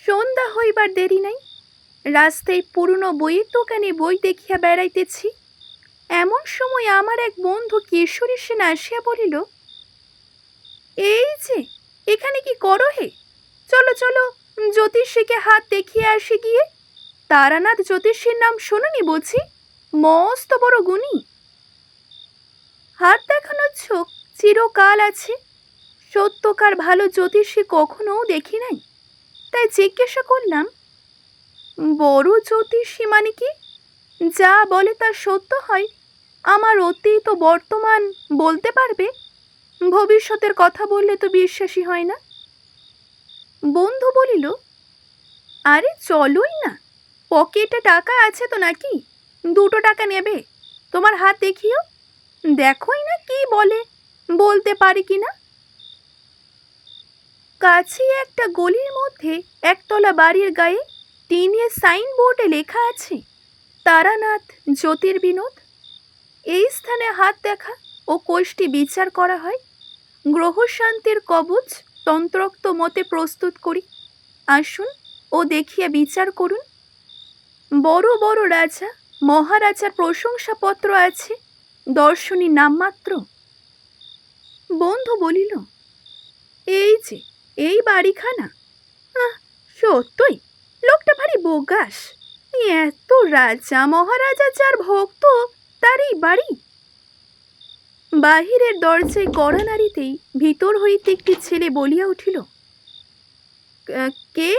সন্ধ্যা হইবার দেরি নাই, রাস্তায় পুরনো বইয়ের দোকানে বই দেখিয়া বেড়াইতেছি। এমন সময় আমার এক বন্ধু কিশোরী সেন আসিয়া বলিল, এই যে এখানে কি করো হে? চলো চলো, জ্যোতিষীকে হাত দেখিয়ে আসি গিয়ে। তারানাথ জ্যোতিষীর নাম শোনোনি বুঝি? মস্ত বড় গুণী। হাত দেখানোর ঝোঁক চিরকাল আছে, সত্যকার ভালো জ্যোতিষী কখনো দেখি নাই। তাই জিজ্ঞাসা করলাম, বড় জ্যোতিষী মানে কি? যা বলে তা সত্য হয়? আমার অতীত ও বর্তমান বলতে পারবে? ভবিষ্যতের কথা বললে তো বিশ্বাসী হয় না। বন্ধু বলিল, আরে চলোই না, পকেটে টাকা আছে তো নাকি? 2 টাকা নেবে? তোমার হাত দেখিও, দেখোই না কি বলে, বলতে পারি কিনা। কাছে একটা গলির মধ্যে একতলা বাড়ির গায়ে টিনের সাইনবোর্ডে লেখা আছে, তারানাথ জ্যোতির্বিনোদ। এই স্থানে হাত দেখা ও কোষ্ঠী বিচার করা হয়। গ্রহ শান্তির কবচ তন্ত্রোক্ত মতে প্রস্তুত করি। আসুন ও দেখিয়া বিচার করুন। বড় বড় রাজা মহারাজার প্রশংসাপত্র আছে, দর্শনী নামমাত্র। বন্ধু বলিল, এই যে এই বাড়িখানা, সত্যই লোকটা ভারী বোগাস। এত রাজা মহারাজা যার ভক্ত, তার এই বাড়ি। বাহিরের দরজায় কড়া নাড়িতেই ভিতর হইতে একটি ছেলে বলিয়া উঠিল, কে?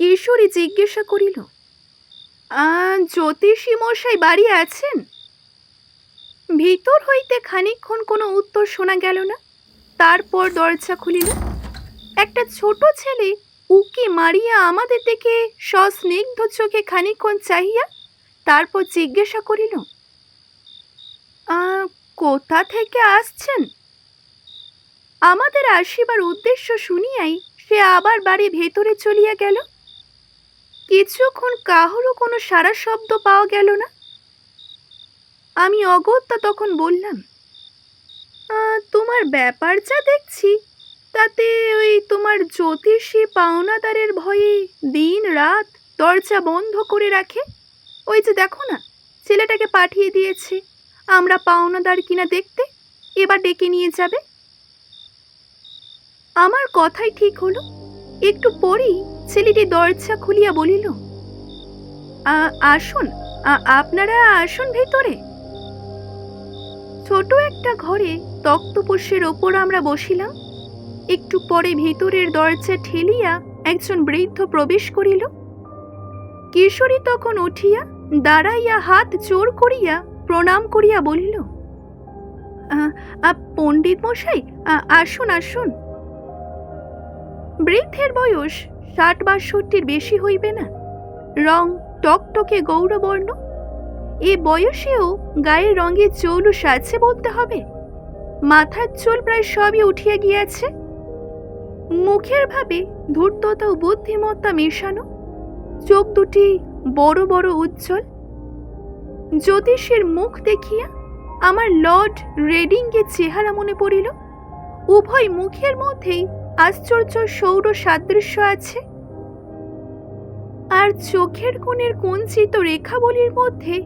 কিশোরী জিজ্ঞাসা করিল, জ্যোতিষী মশাই বাড়ি আছেন? ভিতর হইতে খানিকক্ষণ কোনো উত্তর শোনা গেল না। তারপর দরজা খুলিল। একটা ছোট ছেলে উকি মারিয়া আমাদের দিকে সস্নিগ্ধ চোখে খানিকক্ষণ চাহিয়া তারপর জিজ্ঞাসা করিল, কোথা থেকে আসছেন? আমাদের আসিবার উদ্দেশ্য শুনিয়াই সে আবার বাড়ি ভেতরে চলিয়া গেল। কিছুক্ষণ কাহারও কোনো সারা শব্দ পাওয়া গেল না। আমি অগত্যা তখন বললাম, তোমার ব্যাপার যা দেখছি, তাতে ওই তোমার জ্যোতিষী পাওনাদারের ভয়ে দিন রাত দরজা বন্ধ করে রাখে। ওই যে দেখো না, ছেলেটাকে পাঠিয়ে দিয়েছে আমরা পাওনাদার কিনা দেখতে, এবার ডেকে নিয়ে যাবে। আমার কথাই ঠিক হলো। একটু পরেই ছেলেটি দরজা খুলিয়া বলিল, আসুন, আপনারা আসুন ভেতরে। ছোট একটা ঘরে তক্তপোষের ওপর আমরা বসিলাম। একটু পরে ভিতরের দরজা ঠেলিয়া একজন বৃদ্ধ প্রবেশ করিল। কিশোরী তখন উঠিয়া দাঁড়াইয়া হাত জোর করিয়া প্রণাম করিয়া বলিল, পণ্ডিত মশাই, আসুন আসুন। বৃদ্ধের বয়স 60-62 বেশি হইবে না। রং টকটকে গৌরবর্ণ। এ বয়সেও গায়ের রঙে চৌলুস আছে বলতে হবে। মাথার চুল প্রায় সবই উঠিয়া গিয়াছে। মুখের ভাবে ধূর্ততা ও বুদ্ধিমত্তা মেশানো। চোখ দুটি বড় বড় উজ্জ্বল। জ্যোতিষীর মুখ দেখিয়া আমার লর্ড রেডিংয়ের চেহারা মনে পড়িল। উভয় মুখের মধ্যেই আশ্চর্য সৌর সাদৃশ্য আছে। আর চোখের কোণের কুঞ্চিত রেখাবলির মধ্যে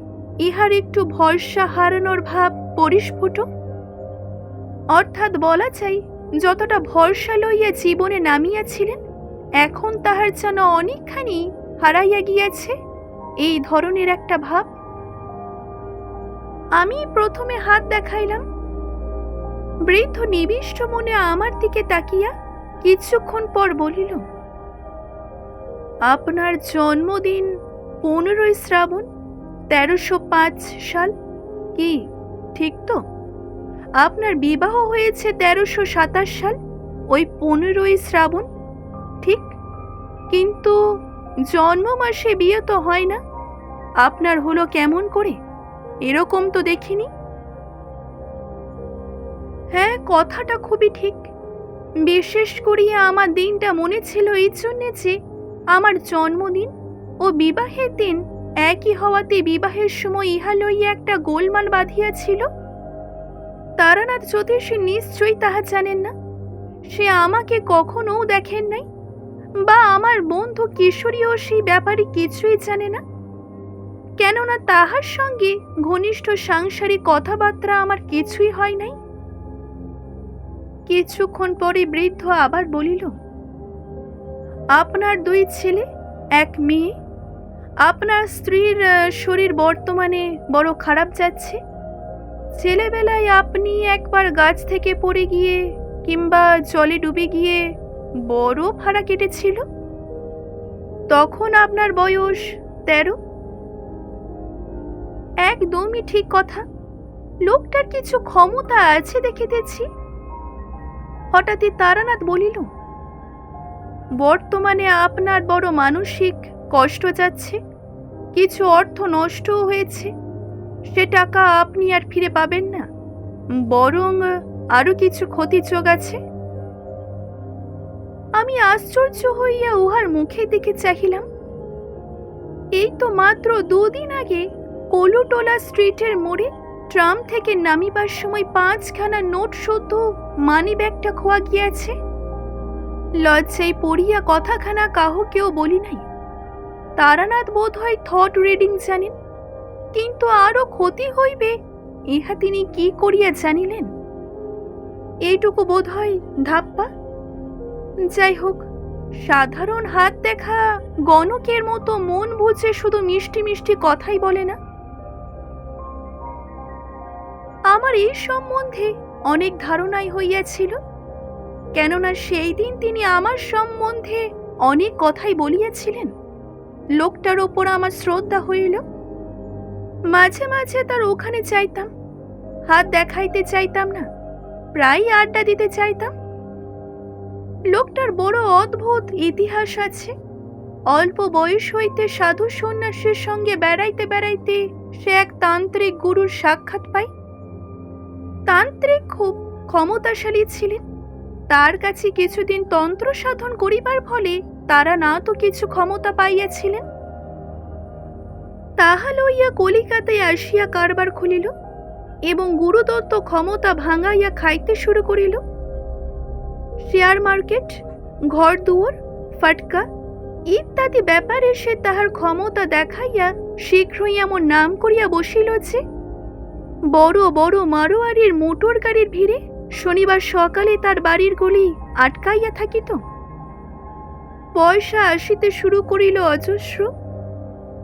ইহার একটু ভরসা হারানোর ভাব পরিস্ফুট। অর্থাৎ বলা চাই, যতটা ভরসা লইয়া জীবনে নামিয়াছিলেন, এখন তাহার যেন অনেকখানি হারাইয়া গিয়াছে, এই ধরনের একটা ভাব। আমি প্রথমে হাত দেখাইলাম। বৃদ্ধ নিবিষ্ট মনে আমার দিকে তাকিয়া কিছুক্ষণ পর বলিল, আপনার জন্মদিন 15 শ্রাবণ 1305 সাল, কি ঠিক তো? আপনার বিবাহ হয়েছে 1327 সাল, ওই 15 শ্রাবণ, ঠিক? কিন্তু জন্ম মাসে বিয়ে তো হয় না। আপনার হলো কেমন করে? এরকম তো দেখিনি। হ্যাঁ, কথাটা খুবই ঠিক। বিশেষ করিয়া আমার দিনটা মনে ছিল এই জন্যে যে আমার জন্মদিন ও বিবাহের দিন একই হওয়াতে বিবাহের সময় ইহা লইয়া একটা গোলমাল বাঁধিয়াছিল। তারানাথ জ্যোতিষী নিশ্চয়ই তাহা জানেন না। সে আমাকে কখনো দেখেন নাই, বা আমার বন্ধু কিশোরীও সেই ব্যাপারে কিছুই জানে না, কেননা তাহার সঙ্গে ঘনিষ্ঠ সাংসারিক কথাবার্তা আমার কিছুই হয় নাই। কিছুক্ষণ পরে বৃদ্ধ আবার বলিল, আপনার 2 ছেলে, 1 মেয়ে। আপনার স্ত্রীর শরীর বর্তমানে বড় খারাপ যাচ্ছে। ছেলেবেলায় আপনি একবার গাছ থেকে পড়ে গিয়ে কিংবা জলে ডুবে গিয়ে বড় ভাড়া কেটেছিল। তখন আপনার বয়স 13। একদমই ঠিক কথা। লোকটার কিছু ক্ষমতা আছে দেখিতেছি। হঠাৎই তারানাথ বলিল, বর্তমানে আপনার বড় মানসিক কষ্ট যাচ্ছে, কিছু অর্থ নষ্টও হয়েছে। সে টাকা আপনি আর ফিরে পাবেন না, বরং আরো কিছু ক্ষতি যোগ আছে। আমি আশ্চর্য হইয়া উহার মুখের দিকে চাহিলাম। এই তো মাত্র 2 দিন আগে কলুটোলা স্ট্রিটের মোড়ে ট্রাম থেকে নামিবার সময় 5খানা নোট শুদ্ধ মানি ব্যাগটা খোয়া গিয়াছে। লজ্জায় পড়িয়া কথাখানা কাহকেও বলি নাই। তারানাথ বোধ হয় থট রিডিং জানেন, কিন্তু আরো ক্ষতি হইবে ইহা তিনি কি করিয়া জানিলেন? এইটুকু বোধ হয় ধাপ্পা। যাই হোক, সাধারণ হাত দেখা গণকের মতো মন বুঝে শুধু মিষ্টি মিষ্টি কথাই বলে না। আমার এই সম্বন্ধে অনেক ধারণাই হইয়াছিল, কেননা সেই দিন তিনি আমার সম্বন্ধে অনেক কথাই বলিয়াছিলেন। লোকটার ওপর আমার শ্রদ্ধা হইল। মাঝে মাঝে তার ওখানে চাইতাম, হাত দেখাইতে চাইতাম না, প্রায় আড্ডা দিতে চাইতাম। লোকটার বড় অদ্ভুত ইতিহাস আছে। অল্প বয়স হইতে সাধু সন্ন্যাসীর সঙ্গে বেড়াইতে বেড়াইতে সে এক তান্ত্রিক গুরুর সাক্ষাৎ পায়। তান্ত্রিক খুব ক্ষমতাশালী ছিলেন। তার কাছে কিছুদিন তন্ত্র সাধন করিবার ফলে তারা না তো কিছু ক্ষমতা পাইয়াছিলেন। তাহা লইয়া কলিকাতায় আসিয়া কারবার খুলিল এবং গুরুদত্ত ক্ষমতা ভাঙাইয়া খাইতে শুরু করিল। শেয়ার মার্কেট, ঘর দুয়ার, ফাটকা ইত্যাদি ব্যাপারে সে তাহার ক্ষমতা দেখাইয়া শীঘ্রই এমন নাম করিয়া বসিল যে বড় বড় মারোয়ারির মোটর গাড়ির ভিড়ে শনিবার সকালে তার বাড়ির গলি আটকাইয়া থাকিত। পয়সা আসিতে শুরু করিল অজস্র,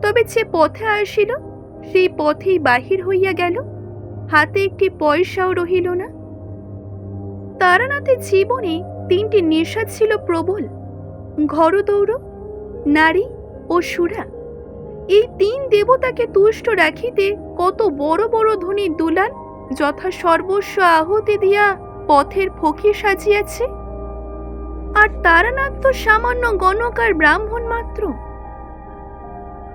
তবে যে পথে আসিল সেই পথেই বাহির হইয়া গেল, হাতে একটি পয়সাও রহিল না। তারানাথের জীবনে 3টি নেশা ছিল প্রবল: ঘরদৌড়, নারী ও সুরা। এই 3 দেবতাকে তুষ্ট রাখিতে কত বড় বড় ধনী দুলাল যথা সর্বস্ব আহুতি দিয়া পথের ফকির সাজিয়াছে। আর তারানাথ তো সামান্য গণকার ব্রাহ্মণ মাত্র।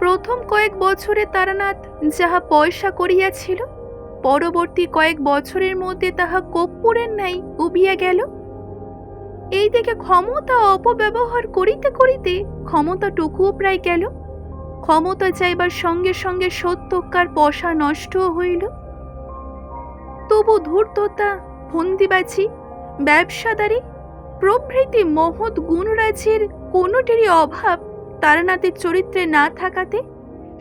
প্রথম কয়েক বছরে তারানাথ যাহা পয়সা করিয়াছিল, পরবর্তী কয়েক বছরের মধ্যে তাহা কর্পূরের ন্যায় উবিয়া গেল। এই দিকে ক্ষমতা অপব্যবহার করিতে করিতে ক্ষমতাটুকুও প্রায় গেল। ক্ষমতা যাইবার সঙ্গে সঙ্গে সত্যকার পয়সা নষ্টও হইল। তবু ধূর্ততা, ফন্দিবাজি, ব্যবসাদারি প্রভৃতি মহৎ গুণরাজির কোনোটিরই অভাব তারানাথের চরিত্রে না থাকাতে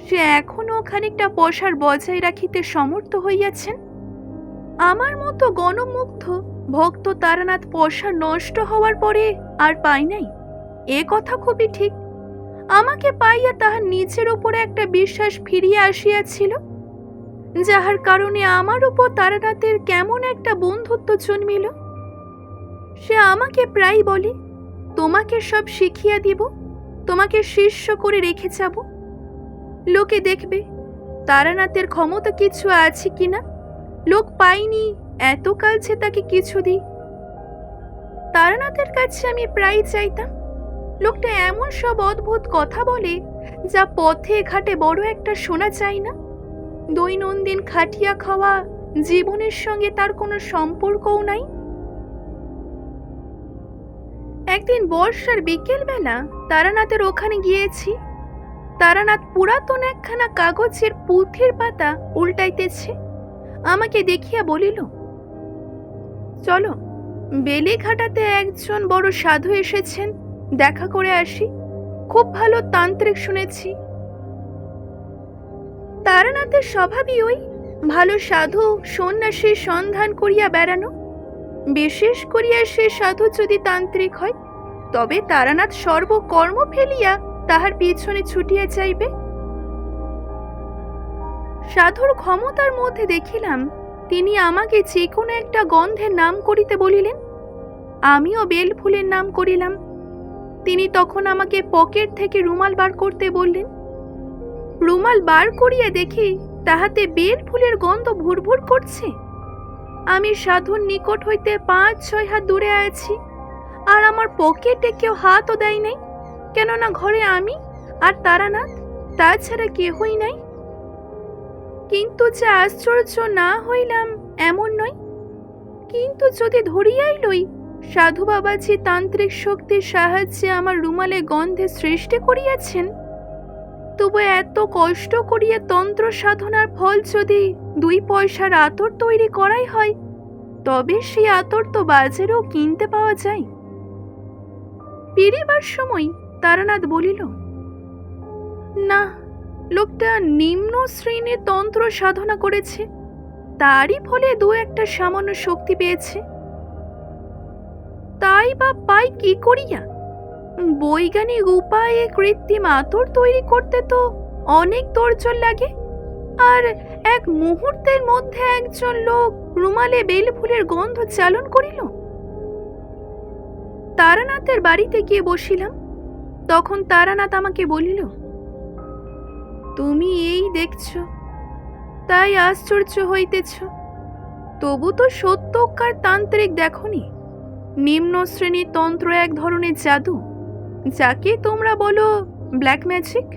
সে এখনো খানিকটা পয়সার বজায় রাখিতে সমর্থ হইয়াছেন। আমার মতো গণমুগ্ধ ভক্ত তারানাথ পয়সা নষ্ট হওয়ার পরে আর পাই নাই, এ কথা খুবই ঠিক। আমাকে পাইয়া তাহার নিজের উপরে একটা বিশ্বাস ফিরিয়া আসিয়াছিল, যাহার কারণে আমার উপর তারানাথের কেমন একটা বন্ধুত্ব জন্মিল। সে আমাকে প্রায় বলে, তোমাকে সব শিখিয়া দিব, তোমাকে শিষ্য করে রেখে যাব। লোকে দেখবে তারানাথের ক্ষমতা কিছু আছে কিনা। লোক পাইনি এতকাল যে তাকে কিছু দিই। তারানাথের কাছে আমি প্রায় চাইতাম। লোকটা এমন সব অদ্ভুত কথা বলে যা পথে ঘাটে বড় একটা শোনা চাই না। দৈনন্দিন খাটিয়া খাওয়া জীবনের সঙ্গে তার কোনো সম্পর্কও নাই। একদিন বর্ষার বিকেল বেলা তারানাথের ওখানে গিয়েছি। তারানাথ পুরাতন একখানা কাগজের পুঁথির পাতা উল্টাইতেছে। আমাকে দেখিয়া বলিল, চলো, বেলেঘাটাতে একজন বড় সাধু এসেছেন, দেখা করে আসি। খুব ভালো তান্ত্রিক শুনেছি। তারানাথের স্বভাবই ওই ভালো সাধু সন্ন্যাসীর সন্ধান করিয়া বেড়ানো। বিশেষ করিয়া সে সাধু যদি তান্ত্রিক হয়, তবে তারানাথ সর্বকর্ম ফেলিয়া তাহার পিছনে ছুটিয়া যাইবে। সাধুর ক্ষমতার মধ্যে দেখিলাম তিনি আমাকে যে কোনো একটা গন্ধের নাম করিতে বলিলেন। আমিও বেল ফুলের নাম করিলাম। তিনি তখন আমাকে পকেট থেকে রুমাল বার করতে বললেন। রুমাল বার করিয়া দেখি তাহাতে বেল ফুলের গন্ধ ভুরভুর করছে। আমি সাধুর নিকট হইতে 5-6 হাত দূরে আছি, আর আমার পকেটে কেউ হাতও দেয় নাই, কেননা ঘরে আমি আর তারানাথ, তাছাড়া কেহই নাই। কিন্তু যে আশ্চর্য না হইলাম এমন নয়। কিন্তু যদি ধরিয়াই লই সাধু বাবাজি তান্ত্রিক শক্তির সাহায্যে আমার রুমালে গন্ধে সৃষ্টি করিয়াছেন, তবু এত কষ্ট করিয়া তন্ত্র সাধনার ফল যদি 2 পয়সার আতর তৈরি করাই হয়, তবে সেই আতর তো বাজারেও কিনতে পাওয়া যায়। ফিরিবার সময় তারানাথ বলিল, না, লোকটা নিম্ন শ্রেণীর তন্ত্র সাধনা করেছে, তারই ফলে 2-1 সামান্য শক্তি পেয়েছে। তাই বা পাই কি করিয়া? বৈজ্ঞানিক উপায়ে কৃত্রিম আতর তৈরি করতে তো অনেক তোড়জোড় লাগে, আর এক মুহূর্তের মধ্যে একজন লোক রুমালে বেল ফুলের গন্ধ চালন করিল। তারানাথের বাড়িতে গিয়ে বসিলাম। তখন তারানাথ আমাকে বলিল, তুমি এই দেখছ, তাই আশ্চর্য হইতেছ, তবু তো সত্যকার তান্ত্রিক দেখনি। নিম্ন শ্রেণীর তন্ত্র এক ধরনের জাদু, যাকে তোমরা বলো ব্ল্যাক ম্যাজিক।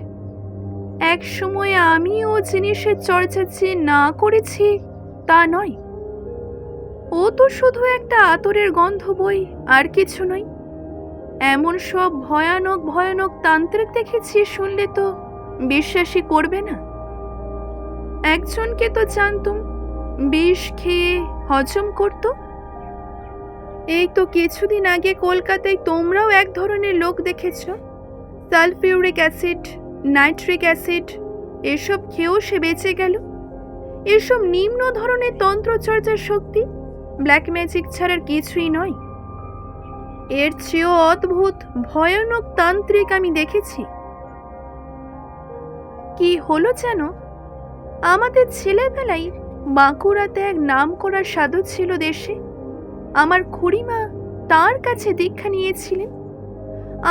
এক সময়ে আমিও জিনিসের চর্চা যে না করেছি তা নয়। ও তো শুধু একটা আতরের গন্ধ বই, আর কিছু নয়। এমন সব ভয়ানক ভয়ানক তান্ত্রিক দেখেছি, শুনলে তো বিশ্বাসই করবে না। একজনকে তো জানতুম, বিষ খেয়ে হজম করত। এই তো কিছুদিন আগে কলকাতায় তোমরাও এক ধরনের লোক দেখেছ, সালফিউরিক অ্যাসিড, নাইট্রিক অ্যাসিড এসব খেয়েও সে বেঁচে গেল। এসব নিম্ন ধরনের তন্ত্রচর্চার শক্তি ব্ল্যাক ম্যাজিক ছাড়ার কিছুই নয়। এর চেয়েও অদ্ভুত ভয়ানক তান্ত্রিক আমি দেখেছি। কি হলো যেন, আমাদের ছেলেবেলায় বাঁকুড়াতে এক নামকরা সাধু ছিল দেশে। আমার খুড়িমা তার কাছে দীক্ষা নিয়েছিলেন।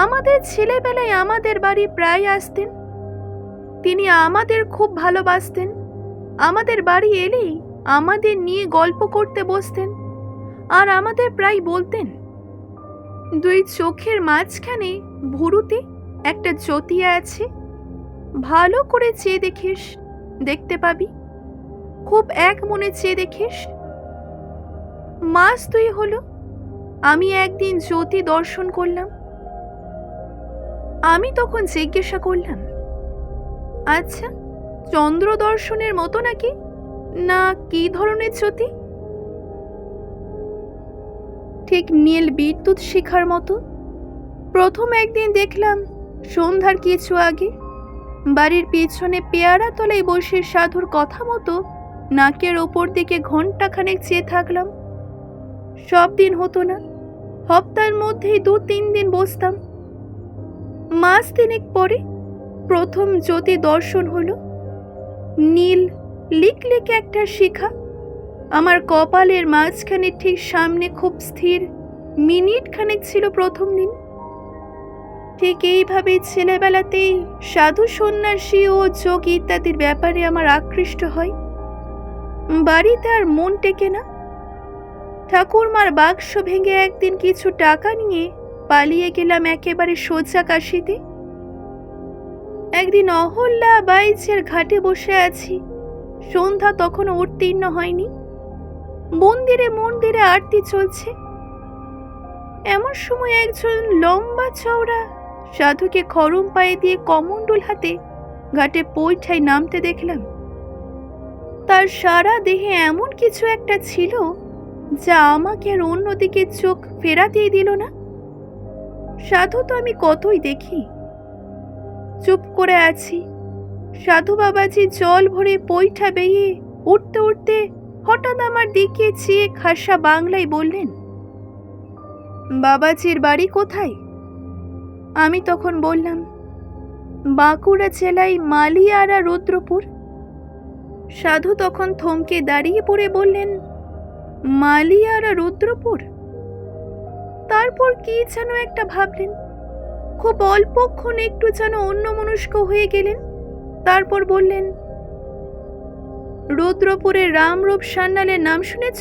আমাদের ছেলেবেলায় আমাদের বাড়ি প্রায় আসতেন। তিনি আমাদের খুব ভালোবাসতেন। আমাদের বাড়ি এলেই আমাদের নিয়ে গল্প করতে বসতেন, আর আমাদের প্রায় বলতেন, 2 চোখের মাঝখানে ভুরুতে একটা জ্যোতিয়া আছে, ভালো করে চেয়ে দেখিস, দেখতে পাবি। খুব এক মনে চেয়ে দেখিস। মাস 2 হলো আমি একদিন জ্যোতি দর্শন করলাম। আমি তখন জিজ্ঞাসা করলাম, আচ্ছা, চন্দ্র দর্শনের মতো নাকি, না কি ধরনের জ্যোতি? ঠিক নীল বিদ্যুৎ শিখার মতো। প্রথম একদিন দেখলাম সন্ধ্যার কিছু আগে বাড়ির পিছনে পেয়ারা তলায় বসে সাধুর কথা মতো নাকের ওপর দিকে ঘন্টাখানেক চেয়ে থাকলাম। সব দিন হতো না, হপ্তার মধ্যেই 2-3 দিন বসতাম। মাস 3 পরে প্রথম জ্যোতি দর্শন হলো। নীল লিকলিকে একটা শিখা আমার কপালের মাঝখানে ঠিক সামনে খুব স্থির মিনিট খানেক ছিল প্রথম দিন। ঠিক এইভাবে ছেলেবেলাতেই সাধু সন্ন্যাসী ও যোগ ইত্যাদির ব্যাপারে আমার আকৃষ্ট হয়। বাড়িতে আর মন টেকে না। ঠাকুরমার বাক্স ভেঙে একদিন কিছু টাকা নিয়ে পালিয়ে গেলাম একেবারে সোজা কাশিতে। একদিন অহল্যা বাইচের ঘাটে বসে আছি, সন্ধ্যা তখনও উত্তীর্ণ হয়নি। মন্দিরে মন্দিরে আরতি চলছে। এমন সময় একজন লম্বা চওড়া সাধুকে খরম পায়ে দিয়ে কমণ্ডল হাতে ঘাটে পৈঠায় নামতে দেখলাম। তার সারা দেহে এমন কিছু একটা ছিল যা আমাকে আর অন্যদিকে চোখ ফেরাতেই দিল না। সাধু তো আমি কতই দেখি। চুপ করে আছি। সাধু বাবাজি জল ভরে পৈঠা বেয়ে উঠতে উঠতে হঠাৎ আমার দিকে চেয়ে খাসা বাংলায় বললেন, বাবাজির বাড়ি কোথায়? আমি তখন বললাম, বাঁকুড়া জেলায় মালিয়ারা রুদ্রপুর। সাধু তখন থমকে দাঁড়িয়ে পড়ে বললেন, মালিয়ারা রুদ্রপুর। তারপর কি যেন একটা ভাবলেন, খুব অল্পক্ষণ একটু যেন অন্যমনস্ক হয়ে গেলেন। তারপর বললেন, রুদ্রপুরের রামরূপ সান্যালের নাম শুনেছ?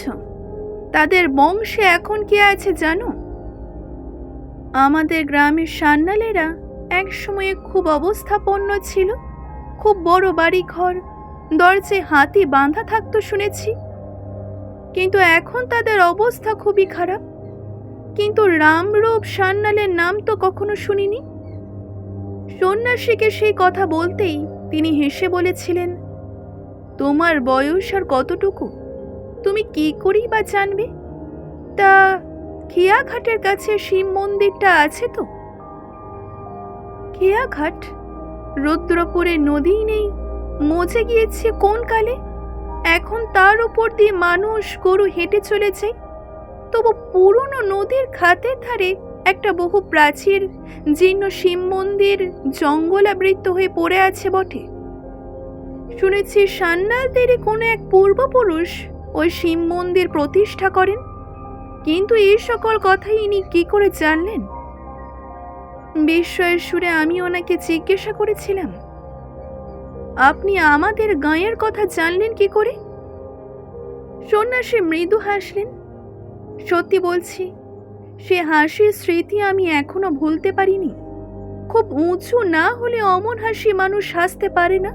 তাদের বংশে এখন কে আছে জানো? আমাদের গ্রামের সান্যালেরা এক সময়ে খুব অবস্থাপন্ন ছিল। খুব বড় বাড়ি ঘর, দরজায় হাতি বাঁধা থাকতো শুনেছি। কিন্তু এখন তাদের অবস্থা খুবই খারাপ। কিন্তু রামরূপ সান্যালের নাম তো কখনো শুনিনি। সন্ন্যাসীকে সেই কথা বলতেই তিনি হেসে বলেছিলেন, তোমার বয়স আর কতটুকু? তুমি কি করেই বা জানবে? তা খেয়াঘাটের কাছে শিব মন্দিরটা আছে তো? খেয়াঘাট? রুদ্রপুরে নদী নেই, মজে গিয়েছে কোন কালে। এখন তার উপর দিয়ে মানুষ গরু হেঁটে চলেছে। তবু পুরনো নদীর খাতের ধারে একটা বহু প্রাচীর জীর্ণ শিব মন্দির জঙ্গলাবৃত হয়ে পড়ে আছে বটে। শুনেছি সান্যালদেরই কোনো এক পূর্বপুরুষ ওই শিব মন্দির প্রতিষ্ঠা করেন। কিন্তু এই সকল কথাই ইনি কি করে জানলেন? বিস্ময়ের সুরে আমি ওনাকে জিজ্ঞাসা করেছিলাম, আপনি আমাদের গাঁয়ের কথা জানলেন কি করে? সন্ন্যাসী মৃদু হাসলেন। সত্যি বলছি, সে হাসির স্মৃতি আমি এখনো ভুলতে পারিনি। খুব উঁচু না হলে অমন হাসি মানুষ হাসতে পারে না।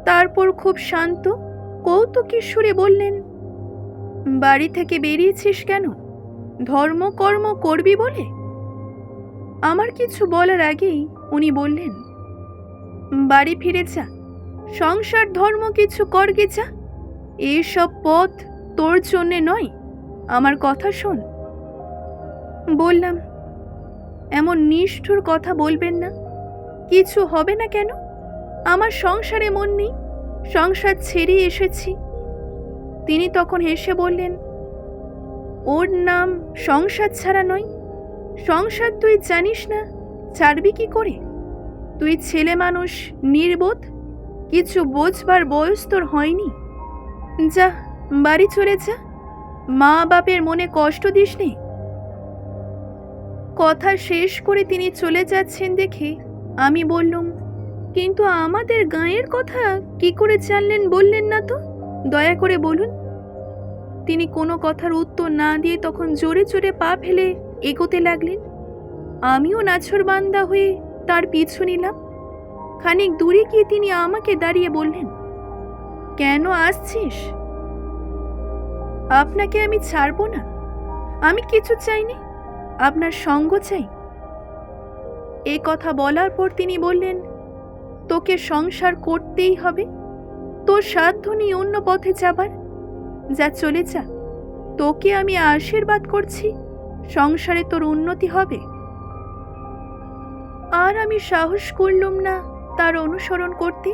তারপর খুব শান্ত কৌতুকের সুরে বললেন, বাড়ি থেকে বেরিয়েছিস কেন? ধর্মকর্ম করবি বলে? আমার কিছু বলার আগেই উনি বললেন, বাড়ি ফিরে যা, সংসার ধর্ম কিছু করগে যা। এইসব পথ তোর জন্যে নয়, আমার কথা শোন। বললাম, এমন নিষ্ঠুর কথা বলবেন না। কিছু হবে না কেন? আমার সংসারে মন নেই, সংসার ছেড়ে এসেছি। তিনি তখন হেসে বললেন, ওর নাম সংসার ছাড়া নয়। সংসার তুই জানিস না, ছাড়বি কি করে? তুই ছেলে মানুষ, নির্বোধ, কিছু বোঝবার বয়স তোর হয়নি। যা, বাড়ি চলে যা, মা বাপের মনে কষ্ট দিস নে। কথা শেষ করে তিনি চলে যাচ্ছেন দেখে আমি বললুম, কিন্তু আমাদের গাঁয়ের কথা কি করে জানলেন বললেন না তো, দয়া করে বলুন। তিনি কোনো কথার উত্তর না দিয়ে তখন জোরে জোরে পা ফেলে এগোতে লাগলেন। আমিও নাছোড়বান্দা হয়ে তার পিছু নিলাম। খানিক দূরে গিয়ে তিনি আমাকে দাঁড়িয়ে বললেন, কেন আসছিস? আপনাকে আমি ছাড়বো না। আমি কিছু চাইনি, আপনার সঙ্গ চাই। এই কথা বলার পর তিনি বললেন, তোকে সংসার করতেই হবে। তোর সাধ্য নেই অন্য পথে যাবার। যা, চলে যা। তোকে আমি আশীর্বাদ করছি, সংসারে তোর উন্নতি হবে। আর আমি সাহস করলুম না তার অনুসরণ করতে।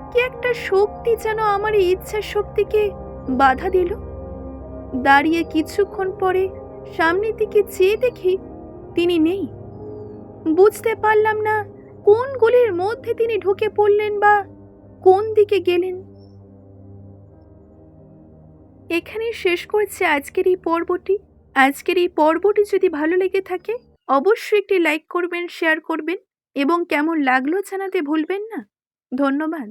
কি একটা শক্তি যেন আমার এই ইচ্ছা শক্তিকে বাধা দিল। দাঁড়িয়ে কিছুক্ষণ পরে সামনের দিকে চেয়ে দেখি তিনি নেই। বুঝতে পারলাম না কোন গলির মধ্যে তিনি ঢুকে পড়লেন বা কোন দিকে গেলেন। এখানেই শেষ করছি আজকের এই পর্বটি যদি ভালো লেগে থাকে অবশ্যই একটি লাইক করবেন, শেয়ার করবেন এবং কেমন লাগলো জানাতে ভুলবেন না। ধন্যবাদ।